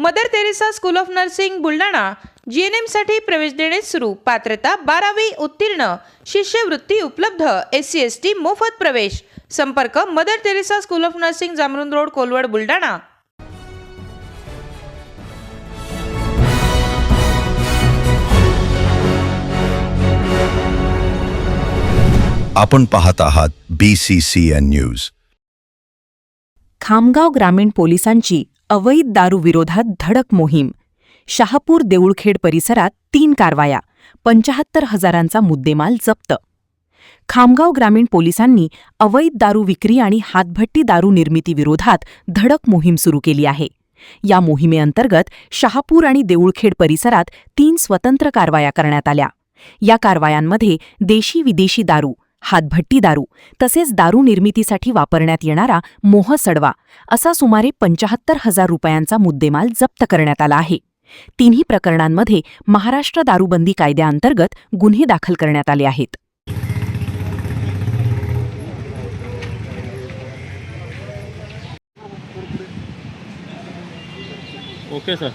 Mother Teresa school of Nursing Buldhana GNM साठी प्रवेश देणे सुरू। पात्रता 12वी उत्तीर्ण, शिष्यवृत्ती उपलब्ध, SC ST मोफत प्रवेश। संपर्क Mother Teresa school of nursing, Jamrun road, Kolwad, Buldhana. आपण पाहत आहात BCCN न्यूज। खामगाव ग्रामीण पोलिसांची अवैध दारू विरोधात धडक मोहीम। शहापूर देऊळखेड परिसरात 3 कारवाया, 75,000चा मुद्देमाल जप्त। खामगाव ग्रामीण पोलिसांनी अवैध दारू विक्री आणि हातभट्टी दारू निर्मिती विरोधात धडक मोहीम सुरू केली आहे। या मोहिमेअंतर्गत शहापूर आणि देऊळखेड परिसरात 3 स्वतंत्र कारवाया करण्यात आल्या। या कारवायांमध्ये देशी विदेशी दारू, हातभट्टी दारू तसेच दारू निर्मितीसाठी वापरण्यात येणारा मोह सडवा असा सुमारे 75,000 रुपयांचा मुद्देमाल जप्त करण्यात आला आहे। तिन्ही प्रकरणांमध्ये महाराष्ट्र दारूबंदी कायद्याअंतर्गत गुन्हे दाखल करण्यात आले आहेत। ओके सर,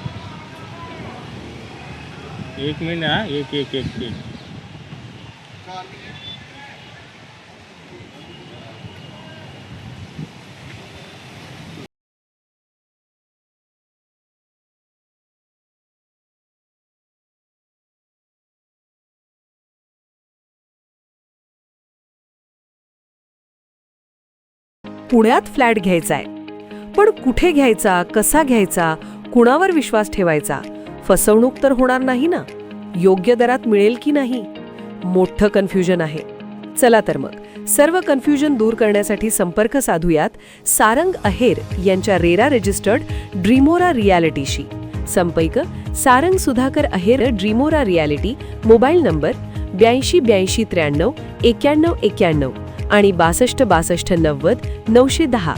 1 मिनिट हा, एक पुण्यात फ्लॅट घ्यायचाय, पण कुठे घ्यायचा, कसा घ्यायचा, कुणावर विश्वास ठेवायचा? फसवणूक तर होणार नाही ना? योग्य दरात मिळेल की नाही? मोठं कन्फ्युजन आहे। चला तर मग सर्व कन्फ्युजन दूर करण्यासाठी संपर्क साधूयात सारंग अहेर यांच्या रेरा रजिस्टर्ड ड्रीमोरा रियालिटीशी। संपर्क सारंग सुधाकर अहेर, ड्रीमोरा रियालिटी, मोबाईल नंबर 82 83 93 91 आणि 62 62 90 910।